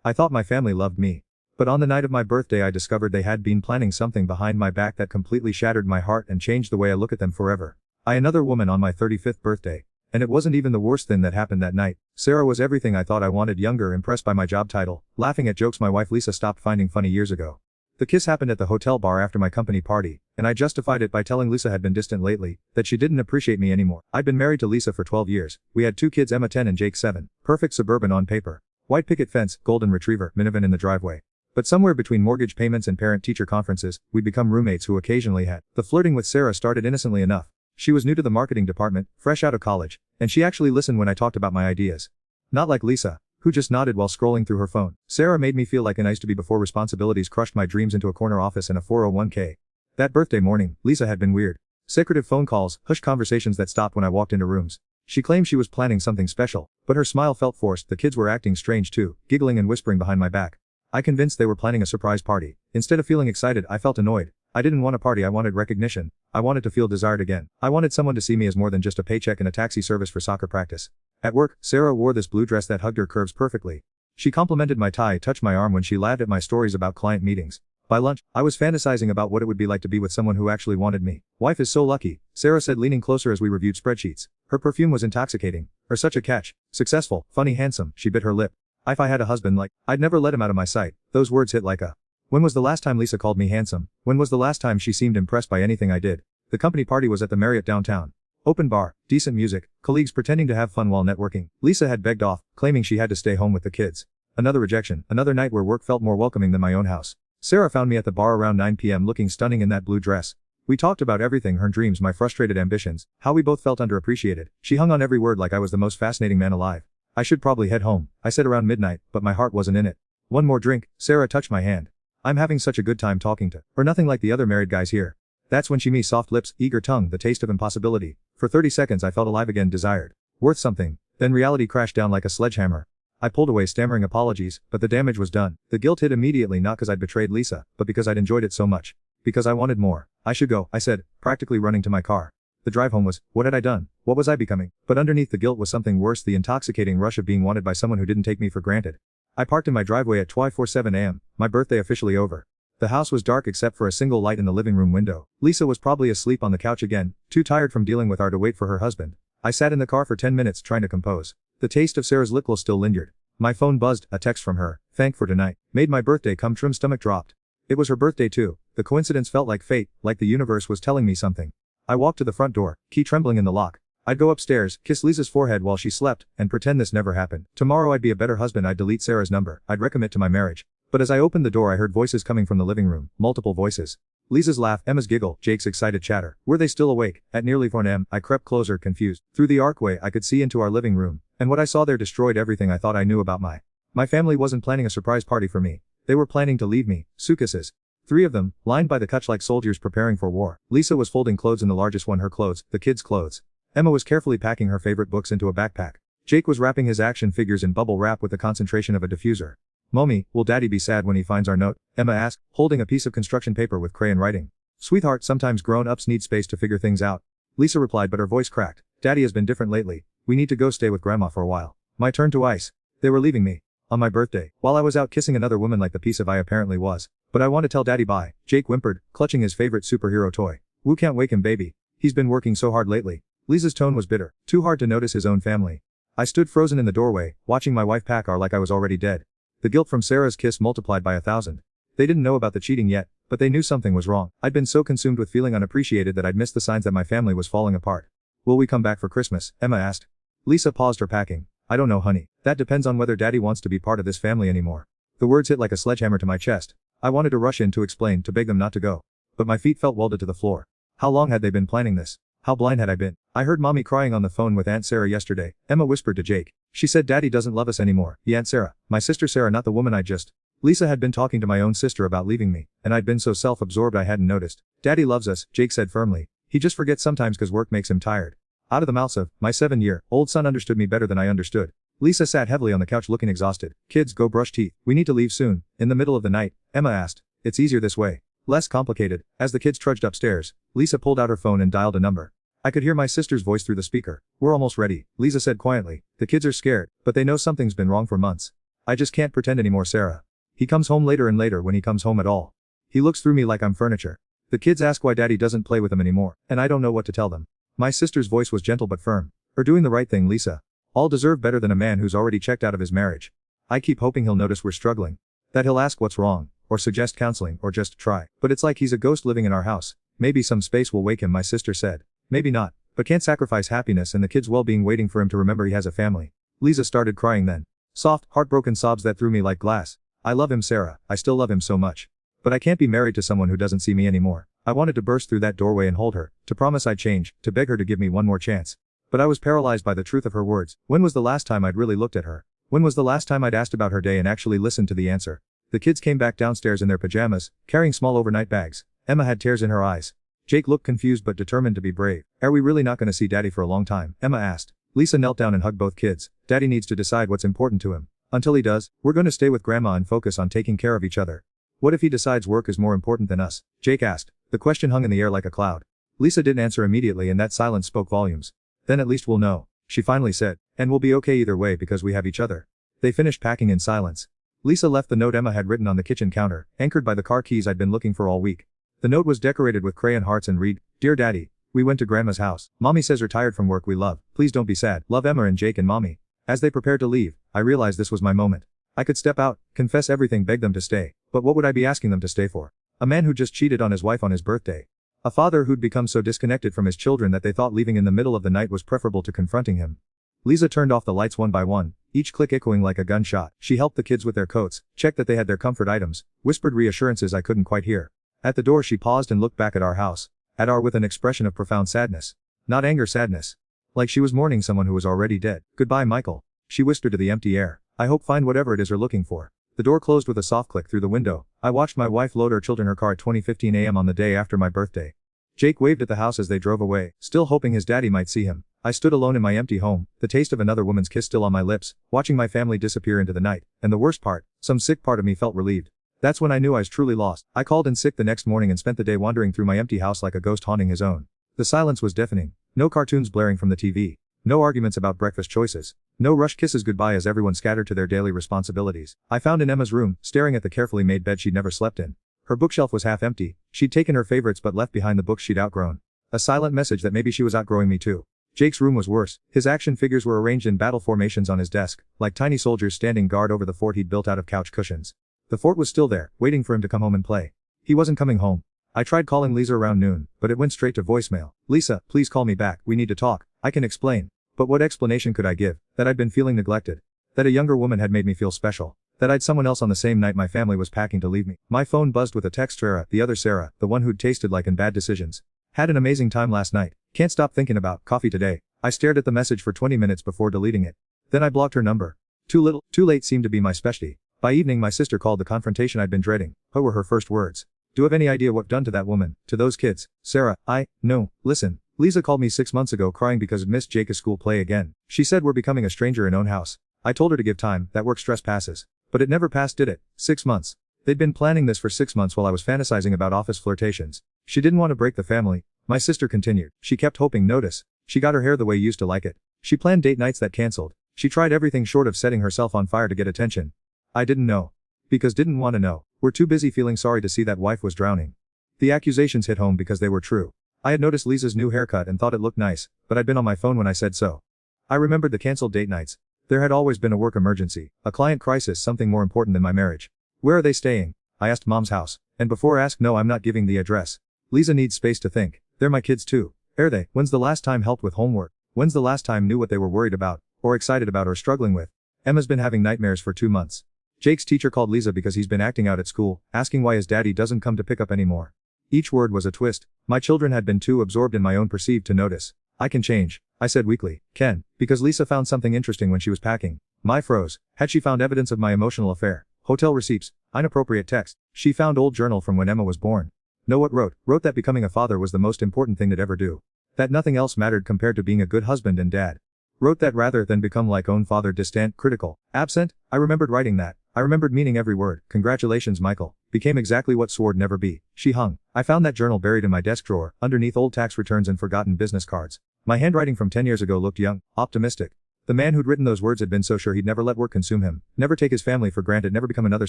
I thought my family loved me. But on the night of my birthday I discovered they had been planning something behind my back that completely shattered my heart and changed the way I look at them forever. Another woman on my 35th birthday. And it wasn't even the worst thing that happened that night. Sarah was everything I thought I wanted, younger, impressed by my job title, laughing at jokes my wife Lisa stopped finding funny years ago. The kiss happened at the hotel bar after my company party, and I justified it by telling Lisa had been distant lately, that she didn't appreciate me anymore. I'd been married to Lisa for 12 years. We had 2 kids, Emma 10 and Jake 7. Perfect suburban on paper. White picket fence, golden retriever, minivan in the driveway. But somewhere between mortgage payments and parent-teacher conferences, we'd become roommates who occasionally had. The flirting with Sarah started innocently enough. She was new to the marketing department, fresh out of college, and she actually listened when I talked about my ideas. Not like Lisa, who just nodded while scrolling through her phone. Sarah made me feel like I used to be before responsibilities crushed my dreams into a corner office and a 401k. That birthday morning, Lisa had been weird. Secretive phone calls, hushed conversations that stopped when I walked into rooms. She claimed she was planning something special, but her smile felt forced. The kids were acting strange too, giggling and whispering behind my back. I convinced they were planning a surprise party. Instead of feeling excited, I felt annoyed. I didn't want a party, I wanted recognition. I wanted to feel desired again. I wanted someone to see me as more than just a paycheck and a taxi service for soccer practice. At work, Sarah wore this blue dress that hugged her curves perfectly. She complimented my tie, touched my arm when she laughed at my stories about client meetings. By lunch, I was fantasizing about what it would be like to be with someone who actually wanted me. Wife is so lucky, Sarah said, leaning closer as we reviewed spreadsheets. Her perfume was intoxicating. Or such a catch. Successful, funny, handsome. She bit her lip. If I had a husband like, I'd never let him out of my sight. Those words hit like a. When was the last time Lisa called me handsome? When was the last time she seemed impressed by anything I did? The company party was at the Marriott downtown. Open bar, decent music, colleagues pretending to have fun while networking. Lisa had begged off, claiming she had to stay home with the kids. Another rejection, another night where work felt more welcoming than my own house. Sarah found me at the bar around 9 p.m. looking stunning in that blue dress. We talked about everything, her dreams, my frustrated ambitions, how we both felt underappreciated. She hung on every word like I was the most fascinating man alive. I should probably head home, I said around midnight, but my heart wasn't in it. One more drink, Sarah touched my hand. I'm having such a good time talking to her, nothing like the other married guys here. That's when she me, soft lips, eager tongue, the taste of impossibility. For 30 seconds I felt alive again, desired. Worth something. Then reality crashed down like a sledgehammer. I pulled away, stammering apologies, but the damage was done. The guilt hit immediately, not because I'd betrayed Lisa, but because I'd enjoyed it so much. Because I wanted more. I should go, I said, practically running to my car. The drive home was, what had I done? What was I becoming? But underneath the guilt was something worse, the intoxicating rush of being wanted by someone who didn't take me for granted. I parked in my driveway at 2:47 a.m., my birthday officially over. The house was dark except for a single light in the living room window. Lisa was probably asleep on the couch again, too tired from dealing with our to wait for her husband. I sat in the car for 10 minutes trying to compose. The taste of Sarah's lip gloss still lingered. My phone buzzed, a text from her, thank for tonight, made my birthday come trim, stomach dropped. It was her birthday too. The coincidence felt like fate, like the universe was telling me something. I walked to the front door, key trembling in the lock. I'd go upstairs, kiss Lisa's forehead while she slept, and pretend this never happened. Tomorrow I'd be a better husband, I'd delete Sarah's number, I'd recommit to my marriage. But as I opened the door I heard voices coming from the living room, multiple voices. Lisa's laugh, Emma's giggle, Jake's excited chatter. Were they still awake? At nearly 4 a.m., I crept closer, confused. Through the archway I could see into our living room, and what I saw there destroyed everything I thought I knew about my family wasn't planning a surprise party for me. They were planning to leave me, suitcases. 3 of them, lined by the couch like soldiers preparing for war. Lisa was folding clothes in the largest one, her clothes, the kids' clothes. Emma was carefully packing her favorite books into a backpack. Jake was wrapping his action figures in bubble wrap with the concentration of a diffuser. Mommy, will Daddy be sad when he finds our note? Emma asked, holding a piece of construction paper with crayon writing. Sweetheart, sometimes grown-ups need space to figure things out. Lisa replied, but her voice cracked. Daddy has been different lately. We need to go stay with Grandma for a while. My turn to ice. They were leaving me. On my birthday, while I was out kissing another woman like the piece of I apparently was. But I want to tell Daddy bye, Jake whimpered, clutching his favorite superhero toy. Woo, can't wake him, baby. He's been working so hard lately. Lisa's tone was bitter, too hard to notice his own family. I stood frozen in the doorway, watching my wife pack our like I was already dead. The guilt from Sarah's kiss multiplied by 1,000. They didn't know about the cheating yet, but they knew something was wrong. I'd been so consumed with feeling unappreciated that I'd missed the signs that my family was falling apart. Will we come back for Christmas? Emma asked. Lisa paused her packing. I don't know, honey. That depends on whether Daddy wants to be part of this family anymore. The words hit like a sledgehammer to my chest. I wanted to rush in to explain, to beg them not to go. But my feet felt welded to the floor. How long had they been planning this? How blind had I been? I heard Mommy crying on the phone with Aunt Sarah yesterday, Emma whispered to Jake. She said Daddy doesn't love us anymore. Aunt Sarah. My sister Sarah, not the woman I just. Lisa had been talking to my own sister about leaving me, and I'd been so self-absorbed I hadn't noticed. Daddy loves us, Jake said firmly. He just forgets sometimes cause work makes him tired. Out of the mouths of my 7-year-old son understood me better than I understood. Lisa sat heavily on the couch looking exhausted. Kids, go brush teeth. We need to leave soon. In the middle of the night, Emma asked. It's easier this way. Less complicated. As the kids trudged upstairs, Lisa pulled out her phone and dialed a number. I could hear my sister's voice through the speaker. We're almost ready, Lisa said quietly. The kids are scared, but they know something's been wrong for months. I just can't pretend anymore, Sarah. He comes home later and later when he comes home at all. He looks through me like I'm furniture. The kids ask why daddy doesn't play with them anymore, and I don't know what to tell them. My sister's voice was gentle but firm. You're doing the right thing, Lisa. All deserve better than a man who's already checked out of his marriage. I keep hoping he'll notice we're struggling. That he'll ask what's wrong, or suggest counseling, or just try. But it's like he's a ghost living in our house. Maybe some space will wake him, my sister said. Maybe not, but can't sacrifice happiness and the kids' well-being waiting for him to remember he has a family. Lisa started crying then. Soft, heartbroken sobs that threw me like glass. I love him, Sarah, I still love him so much. But I can't be married to someone who doesn't see me anymore. I wanted to burst through that doorway and hold her, to promise I'd change, to beg her to give me one more chance. But I was paralyzed by the truth of her words. When was the last time I'd really looked at her? When was the last time I'd asked about her day and actually listened to the answer? The kids came back downstairs in their pajamas, carrying small overnight bags. Emma had tears in her eyes. Jake looked confused but determined to be brave. Are we really not going to see Daddy for a long time? Emma asked. Lisa knelt down and hugged both kids. Daddy needs to decide what's important to him. Until he does, we're going to stay with Grandma and focus on taking care of each other. What if he decides work is more important than us? Jake asked. The question hung in the air like a cloud. Lisa didn't answer immediately and that silence spoke volumes. Then at least we'll know, she finally said. And we'll be okay either way because we have each other. They finished packing in silence. Lisa left the note Emma had written on the kitchen counter, anchored by the car keys I'd been looking for all week. The note was decorated with crayon hearts and read, Dear Daddy, we went to Grandma's house. Mommy says you're tired from work we love. Please don't be sad. Love Emma and Jake and Mommy. As they prepared to leave, I realized this was my moment. I could step out, confess everything, beg them to stay. But what would I be asking them to stay for? A man who just cheated on his wife on his birthday. A father who'd become so disconnected from his children that they thought leaving in the middle of the night was preferable to confronting him. Lisa turned off the lights one by one, each click echoing like a gunshot. She helped the kids with their coats, checked that they had their comfort items, whispered reassurances I couldn't quite hear. At the door she paused and looked back at our house. At our with an expression of profound sadness. Not anger, sadness. Like she was mourning someone who was already dead. Goodbye, Michael. She whispered to the empty air. I hope find whatever it is you're looking for. The door closed with a soft click through the window. I watched my wife load her children in her car at 20:15 a.m. on the day after my birthday. Jake waved at the house as they drove away, still hoping his daddy might see him. I stood alone in my empty home, the taste of another woman's kiss still on my lips, watching my family disappear into the night. And the worst part, some sick part of me felt relieved. That's when I knew I was truly lost. I called in sick the next morning and spent the day wandering through my empty house like a ghost haunting his own. The silence was deafening. No cartoons blaring from the TV. No arguments about breakfast choices. No rushed kisses goodbye as everyone scattered to their daily responsibilities. I found in Emma's room, staring at the carefully made bed she'd never slept in. Her bookshelf was half empty. She'd taken her favorites but left behind the books she'd outgrown. A silent message that maybe she was outgrowing me too. Jake's room was worse. His action figures were arranged in battle formations on his desk, like tiny soldiers standing guard over the fort he'd built out of couch cushions. The fort was still there, waiting for him to come home and play. He wasn't coming home. I tried calling Lisa around noon, but it went straight to voicemail. Lisa, please call me back, we need to talk. I can explain. But what explanation could I give? That I'd been feeling neglected. That a younger woman had made me feel special. That I'd someone else on the same night my family was packing to leave me. My phone buzzed with a text. Sarah, the other Sarah, the one who'd tasted like in bad decisions. Had an amazing time last night. Can't stop thinking about coffee today. I stared at the message for 20 minutes before deleting it. Then I blocked her number. Too little, too late seemed to be my specialty. By evening my sister called the confrontation I'd been dreading. What were her first words? Do you have any idea what done to that woman, to those kids? Sarah, no, listen. Lisa called me 6 months ago crying because missed Jake school play again. She said we're becoming a stranger in own house. I told her to give time, that work stress passes. But it never passed, did it? 6 months. They'd been planning this for 6 months while I was fantasizing about office flirtations. She didn't want to break the family. My sister continued. She kept hoping notice. She got her hair the way you used to like it. She planned date nights that canceled. She tried everything short of setting herself on fire to get attention. I didn't know. Because didn't want to know. We're too busy feeling sorry to see that wife was drowning. The accusations hit home because they were true. I had noticed Lisa's new haircut and thought it looked nice, but I'd been on my phone when I said so. I remembered the canceled date nights. There had always been a work emergency, a client crisis, something more important than my marriage. Where are they staying? I asked Mom's house. And before I asked, no, I'm not giving the address. Lisa needs space to think. They're my kids too. Are they? When's the last time helped with homework? When's the last time knew what they were worried about, or excited about or struggling with? Emma's been having nightmares for 2 months. Jake's teacher called Lisa because he's been acting out at school, asking why his daddy doesn't come to pick up anymore. Each word was a twist. My children had been too absorbed in my own perceived to notice. I can change, I said weakly. Can, because Lisa found something interesting when she was packing. My froze. Had she found evidence of my emotional affair? Hotel receipts, inappropriate text. She found old journal from when Emma was born. Know what wrote that becoming a father was the most important thing to ever do. That nothing else mattered compared to being a good husband and dad. Wrote that rather than become like own father, distant, critical, absent. I remembered writing that. I remembered meaning every word. Congratulations, Michael. Became exactly what swore never be. She hung. I found that journal buried in my desk drawer, underneath old tax returns and forgotten business cards. My handwriting from 10 years ago looked young, optimistic. The man who'd written those words had been so sure he'd never let work consume him, never take his family for granted, never become another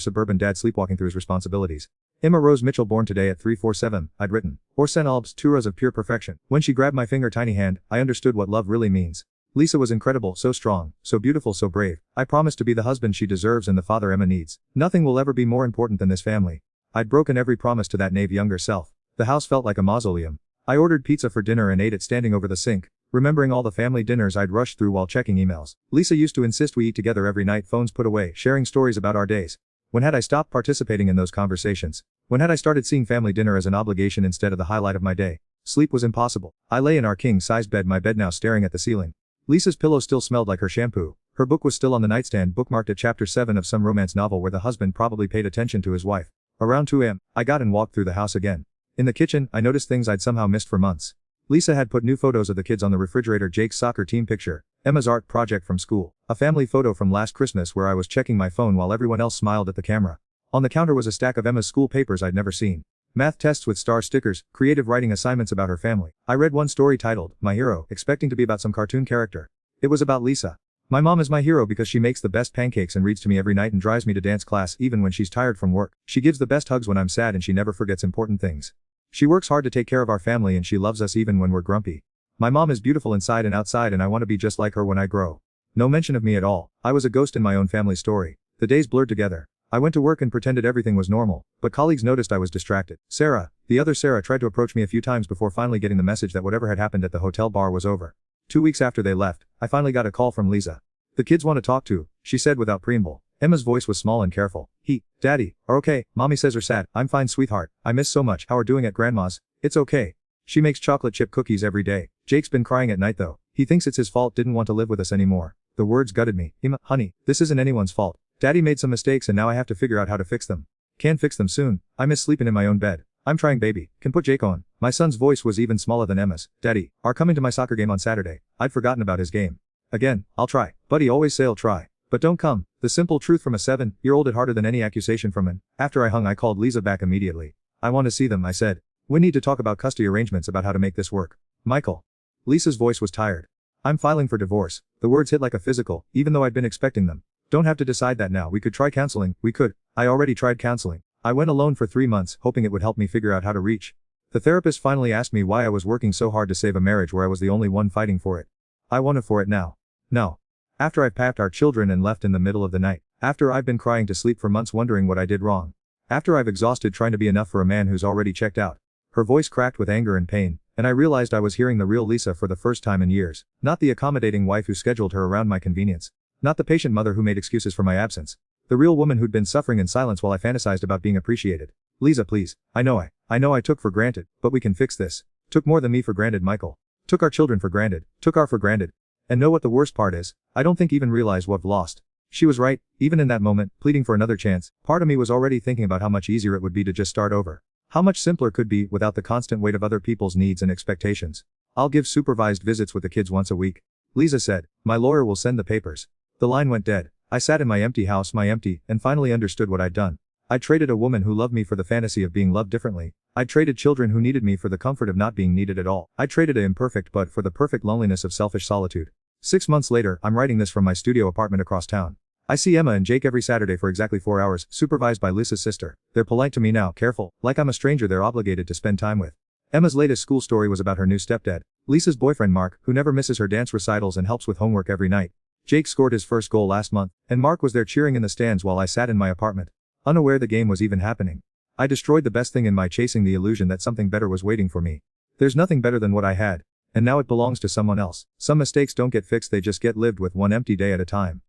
suburban dad sleepwalking through his responsibilities. Emma Rose Mitchell, born today at 347, I'd written. Or Sen Albs, 2 rows of pure perfection. When she grabbed my finger tiny hand, I understood what love really means. Lisa was incredible, so strong, so beautiful, so brave. I promised to be the husband she deserves and the father Emma needs. Nothing will ever be more important than this family. I'd broken every promise to that naive younger self. The house felt like a mausoleum. I ordered pizza for dinner and ate it standing over the sink, remembering all the family dinners I'd rushed through while checking emails. Lisa used to insist we eat together every night, phones put away, sharing stories about our days. When had I stopped participating in those conversations? When had I started seeing family dinner as an obligation instead of the highlight of my day? Sleep was impossible. I lay in our king-sized bed, my bed now staring at the ceiling. Lisa's pillow still smelled like her shampoo. Her book was still on the nightstand, bookmarked at chapter 7 of some romance novel where the husband probably paid attention to his wife. Around 2 a.m., I got and walked through the house again. In the kitchen, I noticed things I'd somehow missed for months. Lisa had put new photos of the kids on the refrigerator, Jake's soccer team picture, Emma's art project from school, a family photo from last Christmas where I was checking my phone while everyone else smiled at the camera. On the counter was a stack of Emma's school papers I'd never seen. Math tests with star stickers, creative writing assignments about her family. I read one story titled, My Hero, expecting to be about some cartoon character. It was about Lisa. My mom is my hero because she makes the best pancakes and reads to me every night and drives me to dance class even when she's tired from work. She gives the best hugs when I'm sad and she never forgets important things. She works hard to take care of our family and she loves us even when we're grumpy. My mom is beautiful inside and outside and I want to be just like her when I grow. No mention of me at all. I was a ghost in my own family story. The days blurred together. I went to work and pretended everything was normal, but colleagues noticed I was distracted. Sarah, the other Sarah, tried to approach me a few times before finally getting the message that whatever had happened at the hotel bar was over. 2 weeks after they left, I finally got a call from Lisa. The kids want to talk to, she said without preamble. Emma's voice was small and careful. Daddy, are okay, mommy says are sad. I'm fine sweetheart, I miss so much how we're doing at grandma's. It's okay. She makes chocolate chip cookies every day. Jake's been crying at night though. He thinks it's his fault, didn't want to live with us anymore. The words gutted me. Emma, honey, this isn't anyone's fault. Daddy made some mistakes and now I have to figure out how to fix them. Can fix them soon. I miss sleeping in my own bed. I'm trying baby. Can put Jake on. My son's voice was even smaller than Emma's. Daddy, are coming to my soccer game on Saturday. I'd forgotten about his game. Again, I'll try. Buddy always say I'll try. But don't come. The simple truth from a 7-year-old hit harder than any accusation from an. After I hung I called Lisa back immediately. I want to see them, I said. We need to talk about custody arrangements, about how to make this work. Michael. Lisa's voice was tired. I'm filing for divorce. The words hit like a physical, even though I'd been expecting them. Don't have to decide that now. We could try counseling. We could. I already tried counseling. I went alone for 3 months, hoping it would help me figure out how to reach. The therapist finally asked me why I was working so hard to save a marriage where I was the only one fighting for it. I wanted for it now. No. After I've packed our children and left in the middle of the night. After I've been crying to sleep for months wondering what I did wrong. After I've exhausted trying to be enough for a man who's already checked out. Her voice cracked with anger and pain, and I realized I was hearing the real Lisa for the first time in years. Not the accommodating wife who scheduled her around my convenience. Not the patient mother who made excuses for my absence. The real woman who'd been suffering in silence while I fantasized about being appreciated. Lisa, please. I know I took for granted, but we can fix this. Took more than me for granted, Michael. Took our children for granted. Took our for granted. And know what the worst part is? I don't think even realized what I've lost. She was right, even in that moment, pleading for another chance. Part of me was already thinking about how much easier it would be to just start over. How much simpler it could be without the constant weight of other people's needs and expectations. I'll give supervised visits with the kids once a week. Lisa said, my lawyer will send the papers. The line went dead. I sat in my empty house, and finally understood what I'd done. I traded a woman who loved me for the fantasy of being loved differently. I traded children who needed me for the comfort of not being needed at all. I traded an imperfect but for the perfect loneliness of selfish solitude. 6 months later, I'm writing this from my studio apartment across town. I see Emma and Jake every Saturday for exactly 4 hours, supervised by Lisa's sister. They're polite to me now, careful, like I'm a stranger they're obligated to spend time with. Emma's latest school story was about her new stepdad. Lisa's boyfriend Mark, who never misses her dance recitals and helps with homework every night. Jake scored his first goal last month, and Mark was there cheering in the stands while I sat in my apartment, unaware the game was even happening. I destroyed the best thing in my chasing the illusion that something better was waiting for me. There's nothing better than what I had, and now it belongs to someone else. Some mistakes don't get fixed, they just get lived with one empty day at a time.